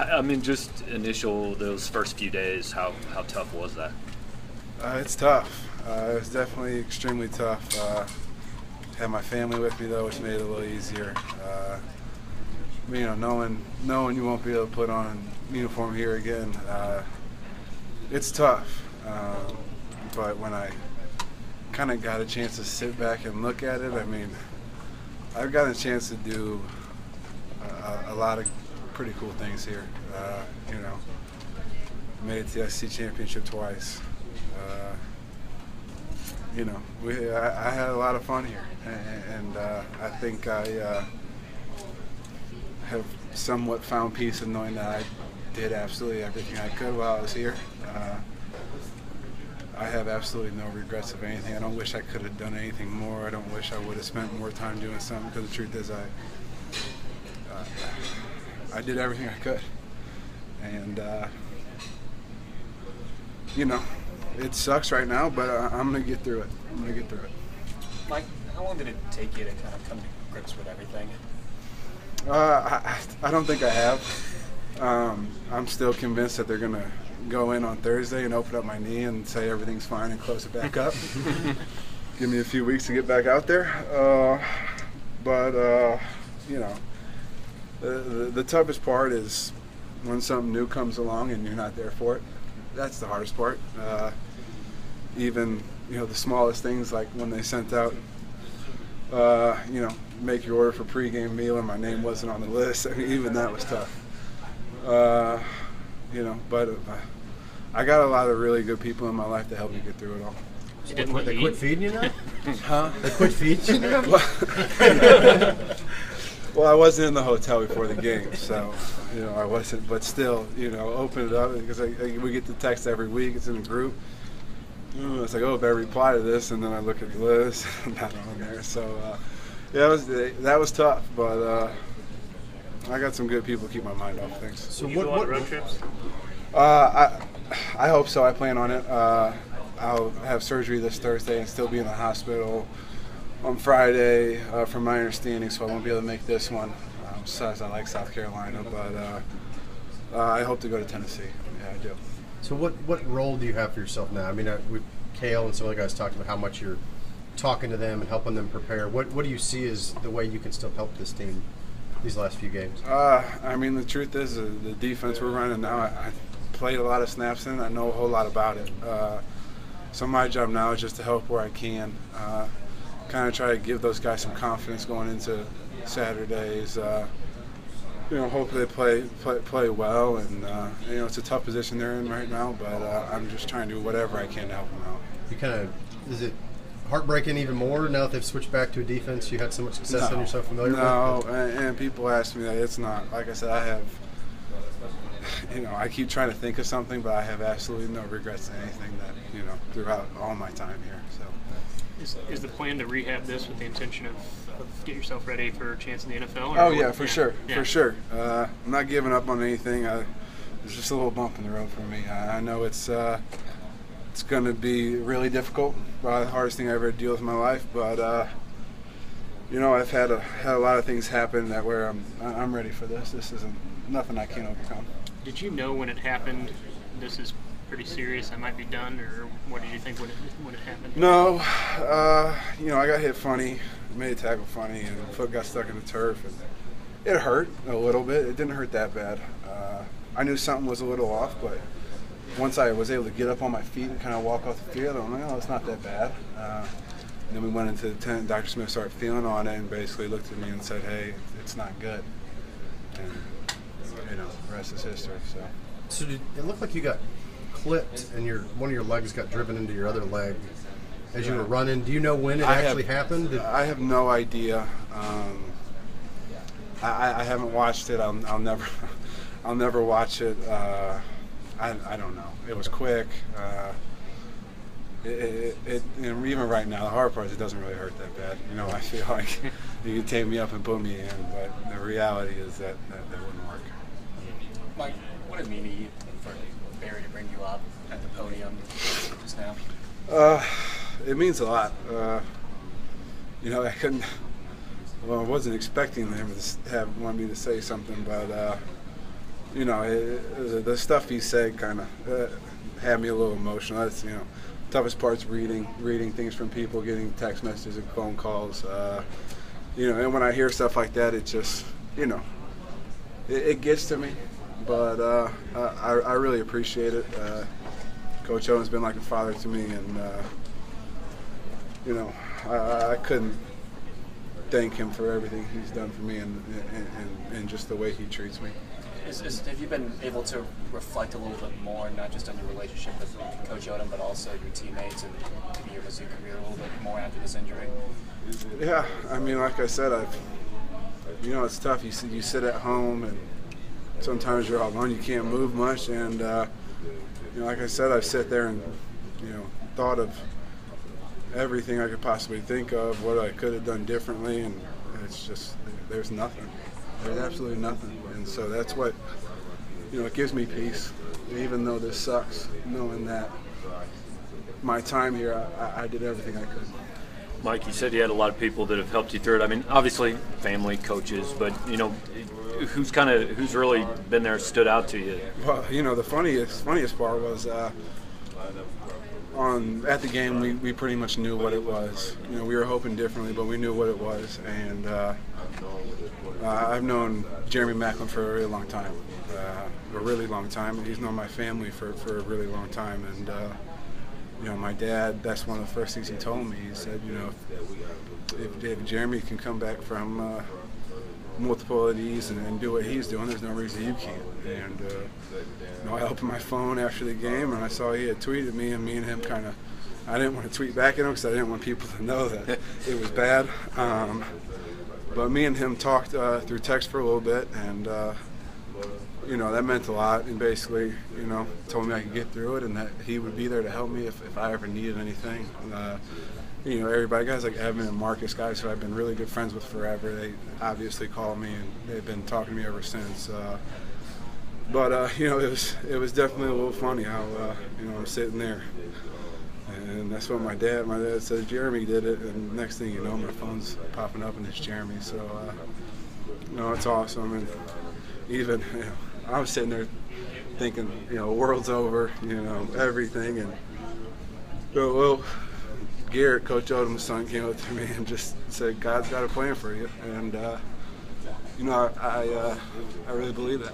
I mean, just those first few days, how tough was that? It's tough. It's definitely extremely tough. Had my family with me though, which made it a little easier. Knowing you won't be able to put on a uniform here again, it's tough. But when I kind of got a chance to sit back and look at it, I mean, I've got a chance to do a lot of pretty cool things here. Made it to the SEC championship twice. I had a lot of fun here, and I think I have somewhat found peace in knowing that I did absolutely everything I could while I was here. I have absolutely no regrets of anything. I don't wish I could have done anything more. I don't wish I would have spent more time doing something, because the truth is I did everything I could. And, it sucks right now, but I'm going to get through it. Mike, how long did it take you to kind of come to grips with everything? I don't think I have. I'm still convinced that they're going to go in on Thursday and open up my knee and say everything's fine and close it back up. Give me a few weeks to get back out there. The toughest part is when something new comes along and you're not there for it. That's the hardest part. Even the smallest things, like when they sent out make your order for pregame meal and my name wasn't on the list. I mean, even that was tough. But I got a lot of really good people in my life to help me get through it all. They quit feeding you now? Huh? They quit feeding you now? Well, I wasn't in the hotel before the game, so I wasn't. But still, open it up, because we get the text every week. It's in a group. It's like, oh, better reply to this, and then I look at the list, not on there. So, that was tough, but I got some good people to keep my mind off things. So what road trips? I hope so. I plan on it. I'll have surgery this Thursday and still be in the hospital on Friday, from my understanding, so I won't be able to make this one. Besides, I like South Carolina, but I hope to go to Tennessee. Yeah, I do. So what role do you have for yourself now? I mean, Kale and some other guys talked about how much you're talking to them and helping them prepare. What do you see as the way you can still help this team these last few games? I mean, the truth is the defense we're running now, I played a lot of snaps in. I know a whole lot about it. So my job now is just to help where I can. Kind of try to give those guys some confidence going into Saturdays. Hopefully they play well, and it's a tough position they're in right now. But I'm just trying to do whatever I can to help them out. Is it heartbreaking even more now that they've switched back to a defense you had so much success in, you're so familiar with? No, and people ask me that. It's not. Like I said, I have. I keep trying to think of something, but I have absolutely no regrets in anything that throughout all my time here. So. Is the plan to rehab this with the intention of get yourself ready for a chance in the NFL? Oh, yeah, for sure. I'm not giving up on anything. There's just a little bump in the road for me. I know it's going to be really difficult, probably the hardest thing I ever deal with in my life. But I've had a lot of things happen where I'm ready for this. This isn't nothing I can't overcome. Did you know when it happened this is pretty serious, I might be done, or what did you think when it happened? No, I got hit funny, made a tackle funny, and the foot got stuck in the turf, and it hurt a little bit. It didn't hurt that bad. I knew something was a little off, but once I was able to get up on my feet and kind of walk off the field, I'm like, oh, it's not that bad. And then we went into the tent, Dr. Smith started feeling on it and basically looked at me and said, hey, it's not good. And, the rest is history. So it looked like you got clipped and one of your legs got driven into your other leg as you were running. Do you know when it actually happened? I have no idea. I haven't watched it. I'll never watch it. I don't know. It was quick. And even right now, the hard part is it doesn't really hurt that bad. I feel like you can take me up and put me in, but the reality is that wouldn't work. Mike, what did it mean to you for Barry to bring you up at the podium just now? It means a lot. I wasn't expecting him to want me to say something, but you know, the stuff he said kind of had me a little emotional. That's, you know, toughest part's reading things from people, getting text messages and phone calls. You know, and when I hear stuff like that, it just, you know, it gets to me. But I really appreciate it. Coach Owen's been like a father to me, and you know, I couldn't thank him for everything he's done for me, and just the way he treats me. Have you been able to reflect a little bit more, not just on your relationship with Coach Odom, but also your teammates and maybe your Mizzou career a little bit more after this injury? Yeah, I mean, like I said, you know, it's tough. You sit at home, and sometimes you're all alone. You can't move much, and you know, like I said, I've sat there and, you know, thought of everything I could possibly think of, what I could have done differently, and it's just, there's nothing. There's absolutely nothing. And so that's what, you know, it gives me peace, even though this sucks, knowing that my time here, I did everything I could. Mike, you said you had a lot of people that have helped you through it. I mean, obviously family, coaches, but, you know, who's really been there, stood out to you? Well, you know, the funniest part was at the game, we pretty much knew what it was. You know, we were hoping differently, but we knew what it was. And I've known Jeremy Macklin for a really long time. He's known my family for a really long time. And you know, my dad, that's one of the first things he told me. He said, you know, if Jeremy can come back from multiple IDs and do what he's doing, there's no reason you can't. And you know, I opened my phone after the game and I saw he had tweeted me, and me and him kind of, I didn't want to tweet back at him because I didn't want people to know that it was bad. But me and him talked through text for a little bit, and you know, that meant a lot. And basically, you know, told me I could get through it, and that he would be there to help me if I ever needed anything. You know, everybody, guys like Evan and Marcus, guys who I've been really good friends with forever, they obviously called me, and they've been talking to me ever since. But you know, it was definitely a little funny how you know, I'm sitting there, and that's what my dad says, Jeremy did it, and next thing you know, my phone's popping up and it's Jeremy. So you know, it's awesome. And even, you know, I was sitting there thinking, you know, world's over, you know, everything, and well, Garrett, Coach Odom's son, came up to me and just said, God's got a plan for you. And you know, I really believe that.